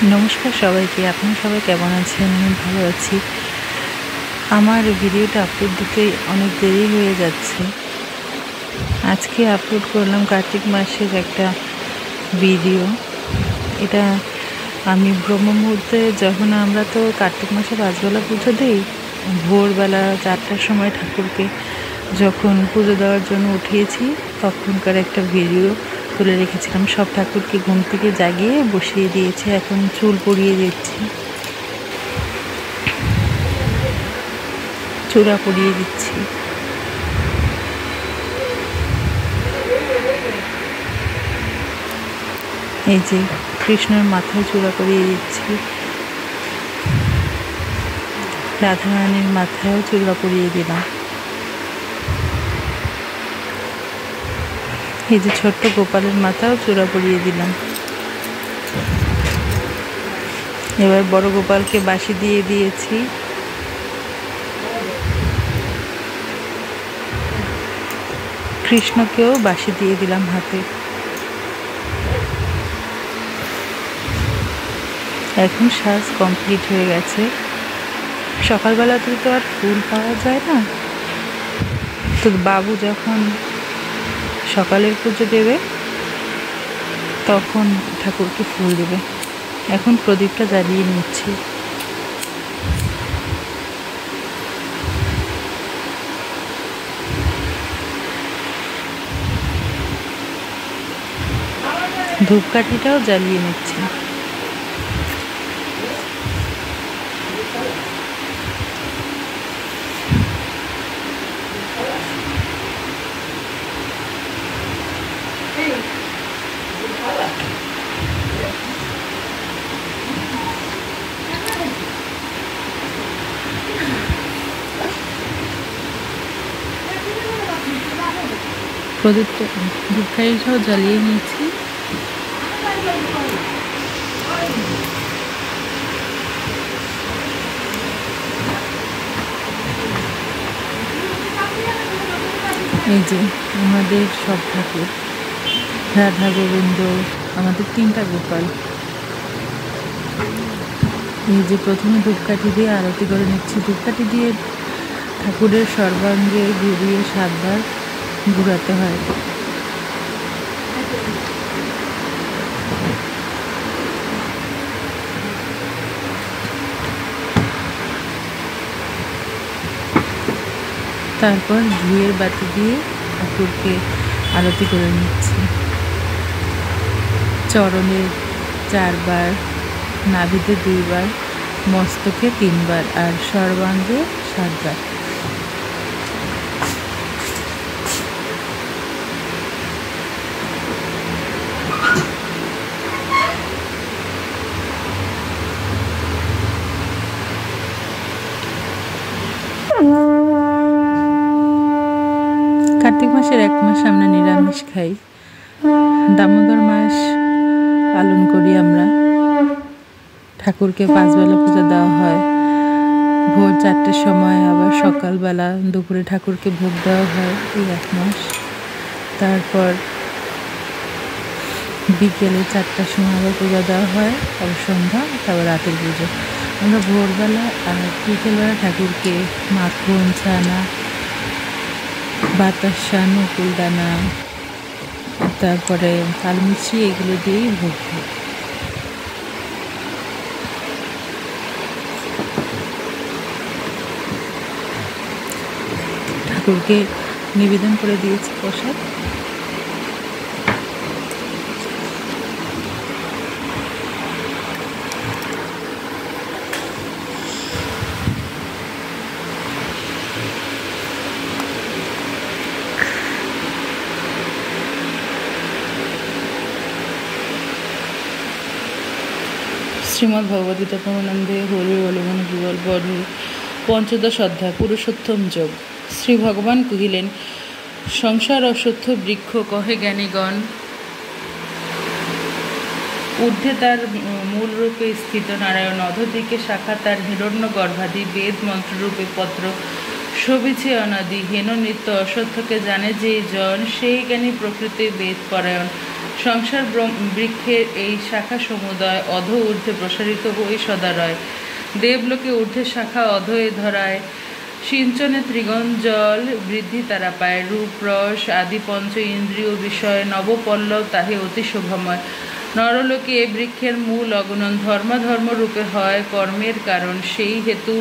নমস্কার সবাইকে। আপনারা সবাই কেমন আছেন? আমি ভালো আছি। আমার ভিডিওটা আপলোড দিতে অনেক দেরি হয়ে যাচ্ছে। আজকে আপলোড করলাম কার্তিক মাসের একটা ভিডিও। এটা আমি ব্রহ্ম মুহূর্তে, যখন আমরা তো কার্তিক মাসে 5 বেলা পুজো দিই, ভোরবেলা 4টার সময় ঠাকুরকে যখন পুজো দেওয়ার জন্য উঠিয়েছি তখনকার একটা ভিডিও তুলে রেখেছিলাম। সব ঠাকুরকে ঘুম থেকে জাগিয়ে বসিয়ে দিয়েছি, এখন চুল পরিয়ে দিচ্ছি, চূড়া পরিয়ে দিচ্ছি। এই যে কৃষ্ণের মাথায় চূড়া পরিয়ে দিচ্ছি, রাধারানীর মাথায়ও চূড়া পরিয়ে দিলাম। এই যে ছোট্ট গোপালের মাথাও চূড়া পরিয়ে দিলাম। এবার বড় গোপালকে বাঁশি দিয়ে দিয়েছি। কৃষ্ণকেও বাঁশি দিয়ে দিলাম হাতে। এখন সাজ কমপ্লিট হয়ে গেছে। সকালবেলাতে তো আর ফুল পাওয়া যায় না, তো বাবু যখন সকালের পুজো দেবে তখন ঠাকুরকে ফুল দেবে। এখন প্রদীপটা জ্বালিয়ে নিচ্ছি। ধূপকাঠিটাও জ্বালিয়ে নিচ্ছি। প্রদীপটা ধূপকাঠিটাও জ্বালিয়ে নিচ্ছি। এই যে আমাদের সব ঠাকুর, রাধা গোবিন্দ, আমাদের 3টা গোপাল। এই যে প্রথমে ধূপকাঠি দিয়ে আরতি করে নিচ্ছি। ধূপকাঠি দিয়ে ঠাকুরের সর্বাঙ্গে ঘুরিয়ে 7 বার ঘুরাতে হয়। তারপর ঘিয়ের বাতি দিয়ে ঠাকুরকে আরতি করে নিচ্ছি। চরণে 4 বার, নাভিতে 2 বার, মস্তকে 3 বার আর সর্বাঙ্গে 7 বার। কার্তিক মাসের 1 মাস আমরা নিরামিষ খাই। দামোদর মাস পালন করি আমরা। ঠাকুরকে 5 বেলা পুজো দেওয়া হয়। ভোর 4টের সময়, আবার সকালবেলা, দুপুরে ঠাকুরকে ভোগ দেওয়া হয় এই 1 মাস। তারপর বিকেলে 4টার সময় আবার পূজা দেওয়া হয়, আবার সন্ধ্যা, তারপর রাতের পুজো। আমরা ভোরবেলা আর বিকেলবেলা ঠাকুরকে মাখন, ছানা, বাতাসা, নকুলদানা, তারপরে কালমিছরি, এগুলো দিয়েই ভোগ হয়। ঠাকুরকে নিবেদন করে দিয়েছি প্রসাদ। শ্রীমদ্ ভগবদ্গীতা পরমানন্দে হরি বলবন যুগল বধূ 15দশ অধ্যায় পুরুষোত্তম যোগ। শ্রী ভগবান কহিলেন, সংসার অশ্বত্থ বৃক্ষ কহে জ্ঞানীগণ, ঊর্ধ্বে তার মূলরূপে স্থিত নারায়ণ, অধোদিকে শাখা তার হিরণ্য গর্ভাদি, বেদ মন্ত্ররূপে পত্র শোভিছে অনাদি। হেন নিত্য অশ্বত্থকে জানে যে জন, সেই জ্ঞানী প্রকৃতি বেদ পরায়ণ। সংসার বৃক্ষের এই শাখা সমুদয় অধ ঊর্ধ্বে প্রসারিত হয়ে সদারয়। দেবলোকে ঊর্ধ্বে শাখা অধয়ে ধরায়, সিঞ্চনে ত্রিগণ জল বৃদ্ধি তারা পায়। রূপ রস আদি পঞ্চ ইন্দ্রিয় বিষয় নবপল্লব তাহে অতি শোভাময়। নরলোকে এ বৃক্ষের মূল অগণন, ধর্মাধর্ম রূপে হয় কর্মের কারণ। সেই হেতু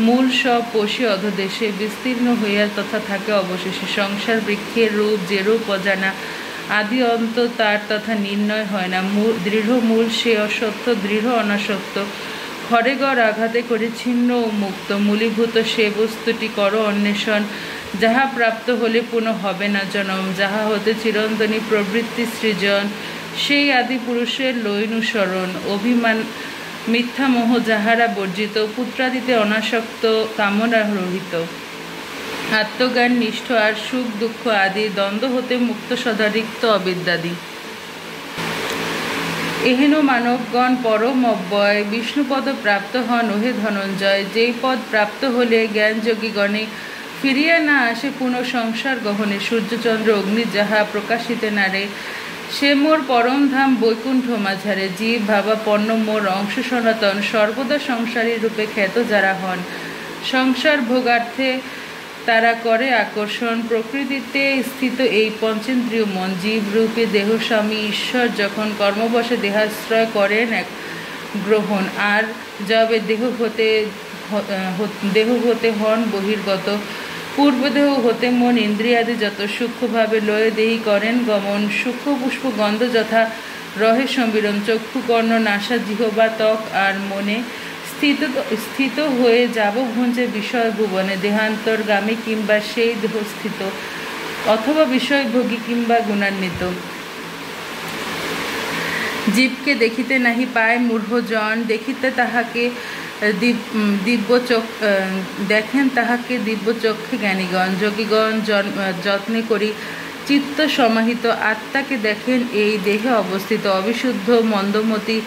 মূল সব পোষে অধদেশে বিস্তীর্ণ হইয়া তথা থাকে অবশেষে। সংসার বৃক্ষের রূপ যেরূপ অজানা, আদি অন্ত তার তথা নির্ণয় হয় না। দৃঢ় মূল সে অসত্য, দৃঢ় অনাসক্ত। ঘরে গড় আঘাতে করে ছিন্ন ও মুক্ত। মূলীভূত সে বস্তুটি কর অন্বেষণ, যাহা প্রাপ্ত হলে পুনঃ হবে না জনম। যাহা হতে চিরন্তনী প্রবৃত্তি সৃজন, সেই আদি পুরুষের লৈনুসরণ। অভিমান মিথ্যা মোহ যাহারা বর্জিত, পুত্রাদিতে অনাসক্ত কামনা রহিত। আত্মজ্ঞান নিষ্ঠ আর সুখ দুঃখ আদি দ্বন্দ্ব হতে মুক্ত সদারিক্ত অবিদ্যাদি। এহেন মানবগণ পরম অব্যয় বিষ্ণুপদ প্রাপ্ত হন ওহে ধনঞ্জয়। যেই পদ প্রাপ্ত হলে জ্ঞানযোগীগণে ফিরিয়া না আসে পুনঃ সংসার গহনে। সূর্যচন্দ্র অগ্নি যাহা প্রকাশিতে নারে, সে মোর পরম ধাম বৈকুণ্ঠ মাঝারে। জীব ভাবাপন্ন মোর অংশ সনাতন, সর্বদা সংসারী রূপে খ্যাত যারা হন। সংসার ভোগার্থে তারা করে আকর্ষণ। প্রকৃতিতে স্থিত এই পঞ্চেন্দ্রিয় মন, জীবরূপে দেহ স্বামী ঈশ্বর যখন কর্মবশে দেহাশ্রয় করেন এক গ্রহণ। আর যবে দেহ হতে হন বহির্গত, পূর্বদেহ হতে মন ইন্দ্রিয়াদি যত সূক্ষ্মভাবে লয়ে দেহি করেন গমন। সূক্ষ্ম পুষ্প গন্ধ যথা রহে সমীরণ, চক্ষু কর্ণ নাসা জিহ্বা ত্বক আর মনে স্থিত হয়ে যাব ভুঞ্জে বিষয় ভুবনে। দেহান্তরগামী কিংবা সেই দেহস্থিত, অথবা বিষয়ভোগী কিংবা গুণান্বিত। জীবকে দেখিতে নাহি পায় মূঢ়জন, দেখিতে তাহাকে দেখেন তাহাকে দিব্য চক্ষে জ্ঞানীগণ। যোগীগণ যত্নে করি চিত্ত সমাহিত, আত্মাকে দেখেন এই দেহে অবস্থিত। অবিশুদ্ধ মন্দমতি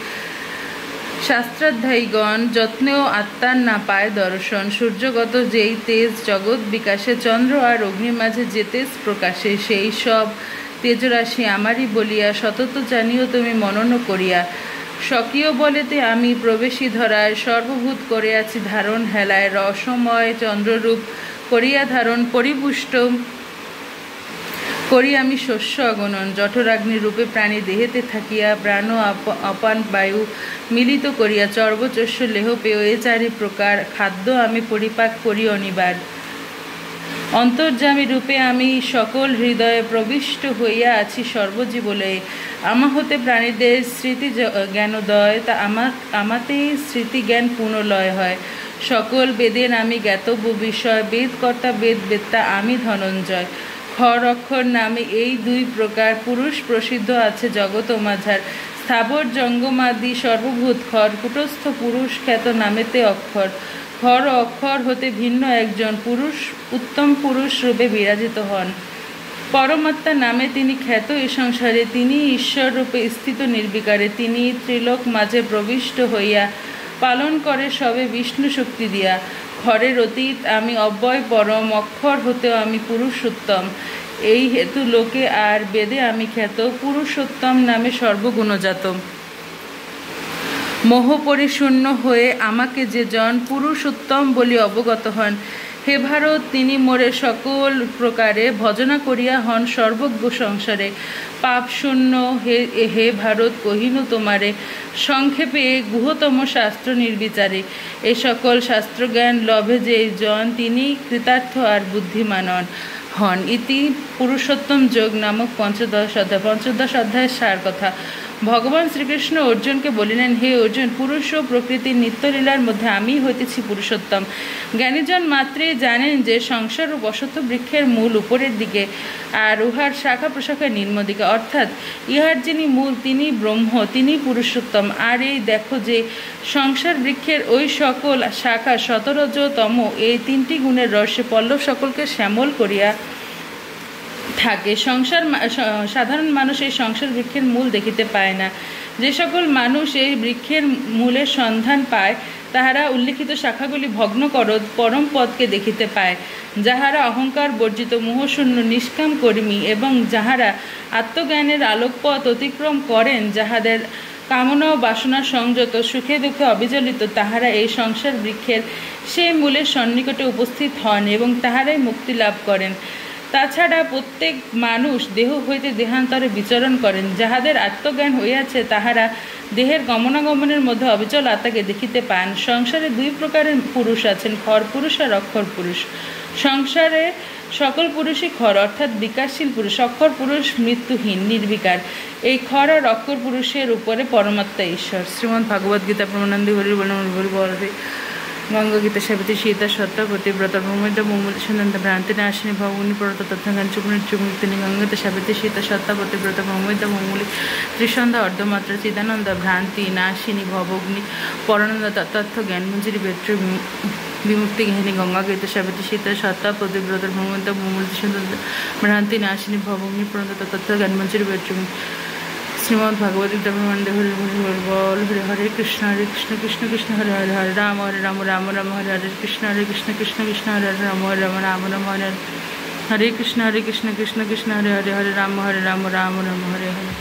শাস্ত্রাধ্যায়ীগণ যত্নেও আত্মার না পায় দর্শন। সূর্যগত যেই তেজ জগৎ বিকাশে, চন্দ্র আর অগ্নির মাঝে যে তেজ প্রকাশে, সেই সব তেজরাশি আমারই বলিয়া সতত জানিও তুমি মনন করিয়া। স্বকীয় বলেতে আমি প্রবেশী ধরায়, সর্বভূত করে আছি ধারণ হেলায়। রসময় চন্দ্ররূপ করিয়া ধারণ, পরিপুষ্ট করি আমি শস্য অগণন। জঠরাগ্নি রূপে প্রাণী দেহেতে থাকিয়া, প্রাণ অপান বায়ু মিলিত করিয়া চর্বচস্য লেহ পেয় এ চারি প্রকার খাদ্য আমি পরিপাক করি অনিবার। অন্তর্যামী রূপে আমি সকল হৃদয়ে প্রবিষ্ট হইয়া আছি সর্বজীবলয়ে। আমা হতে প্রাণীদের স্মৃতি জ্ঞানোদয়, তা আমাতেই স্মৃতি জ্ঞান পুনর্লয় হয়। সকল বেদের আমি জ্ঞাতব্য বিষয়, বেদকর্তা বেদবেত্তা আমি ধনঞ্জয়। খর অক্ষর নামে এই দুই প্রকার পুরুষ প্রসিদ্ধ আছে জগৎ মাঝার। স্থাবর জঙ্গমাদি সর্বভূত খর, কুটস্থ পুরুষ খ্যাত নামেতে অক্ষর। খর ও অক্ষর হতে ভিন্ন একজন পুরুষ উত্তম পুরুষ রূপে বিরাজিত হন। পরমাত্মা নামে তিনি খ্যাত এ সংসারে। তিনি ঈশ্বর রূপে স্থিত নির্বিকারে। তিনি ত্রিলোক মাঝে প্রবিষ্ট হইয়া পালন করে সবে বিষ্ণু শক্তি দিয়া। খরের অতীত আমি অব্যয় পরম, অক্ষর হতেও আমি পুরুষোত্তম। এই হেতু লোকে আর বেদে আমি খ্যাত, পুরুষোত্তম নামে সর্বগুণজাত। মোহ পরিশূন্য হয়ে আমাকে যে জন পুরুষোত্তম বলি অবগত হন। হে ভারত, তিনি মোরে সকল প্রকারে ভজনা করিয়া হন সর্বজ্ঞ সংসারে। পাপ শূন্য হে ভারত কহিনু তোমারে, সংক্ষেপে গুহতম শাস্ত্র নির্বিচারে। এ সকল শাস্ত্রজ্ঞান লভে যে জন, তিনি কৃতার্থ আর বুদ্ধিমান হন। ইতি পুরুষোত্তম যোগ নামক পঞ্চদশ অধ্যায়ের সার কথা। ভগবান শ্রীকৃষ্ণ অর্জুনকে বলিলেন, হে অর্জুন, পুরুষ ও প্রকৃতির নিত্যলীলার মধ্যে আমি হইতেছি পুরুষোত্তম। জ্ঞানীজন মাত্রেই জানেন যে সংসার ও বসন্ত বৃক্ষের মূল উপরের দিকে, আর উহার শাখা প্রশাখা নিম্ন দিকে। অর্থাৎ ইহার যিনি মূল তিনি ব্রহ্ম, তিনি পুরুষোত্তম। আর এই দেখো যে সংসার বৃক্ষের ওই সকল শাখা সতরজতম এই তিনটি গুণের রসে পল্লব সকলকে শ্যামল করিয়া থাকে। সাধারণ মানুষ এই সংসার বৃক্ষের মূল দেখিতে পায় না। যে সকল মানুষ এই বৃক্ষের মূলের সন্ধান পায় তাহারা উল্লিখিত শাখাগুলি ভগ্ন করত পরম পদকে দেখিতে পায়। যাহারা অহংকার বর্জিত মোহশূন্য নিষ্কাম কর্মী এবং যাহারা আত্মজ্ঞানের আলোকপথ অতিক্রম করেন, যাহাদের কামনা ও বাসনা সংযত, সুখে দুঃখে অবিচলিত, তাহারা এই সংসার বৃক্ষের সেই মূলের সন্নিকটে উপস্থিত হন এবং তাহারাই মুক্তি লাভ করেন। তাছাড়া প্রত্যেক মানুষ দেহ হইতে দেহান্তরে বিচরণ করেন। যাহাদের আত্মজ্ঞান হইয়াছে তাহারা দেহের গমনাগমনের মধ্যে অবিচল আত্মাকে দেখিতে পান। সংসারে দুই প্রকারের পুরুষ আছেন, খর পুরুষ আর অক্ষর পুরুষ। সংসারে সকল পুরুষই খর অর্থাৎ বিকাশশীল পুরুষ, অক্ষর পুরুষ মৃত্যুহীন নির্বিকার। এই খর আর অক্ষর পুরুষের উপরে পরমাত্মা ঈশ্বর। শ্রীমদ্ ভাগবত গীতা প্রমানন্দী হরি বলতে গঙ্গা গীতা সাবিত্রী সীতা সত্তা প্রতিব্রত ভূমিতা মঙ্গল সন্তান ভ্রান্তি নাশিনী ভগবনী প্রত তথ্যাঙ্গান চুমনি চুমুক্তি গঙ্গা সাবিত্রী সীতা সত্তা প্রতিব্রত ভূমিতা মঙ্গলী ত্রিসন্ধ্যা অর্ধমাত্রা চিদানন্দ ভ্রান্তি নাশিনী ভবগ্নি পরানন্দ তথ্য জ্ঞানমঞ্জুরি বেত্র বিমুক্তি ঘেনী গঙ্গা গীতা সাবিত্রী সীতা সত্তা প্রতিব্রত ভূমিতা মঙ্গল ত্রিসন্ধ্যা ভ্রান্তি নাশিনী ভবগ্নি পরানন্দ তথ্য জ্ঞানমঞ্জুরি বেত্র শ্রীমদ্ ভাগবত গীতা প্রমানন্দে হরি বল হরে হরে কৃষ্ণ কৃষ্ণ কৃষ্ণ হরে হরে হরে রাম রাম রাম হরে হরে কৃষ্ণ কৃষ্ণ কৃষ্ণ হরে হরে রাম রাম হরে হরে কৃষ্ণ কৃষ্ণ কৃষ্ণ হরে হরে হরে রাম রাম হরে হরে।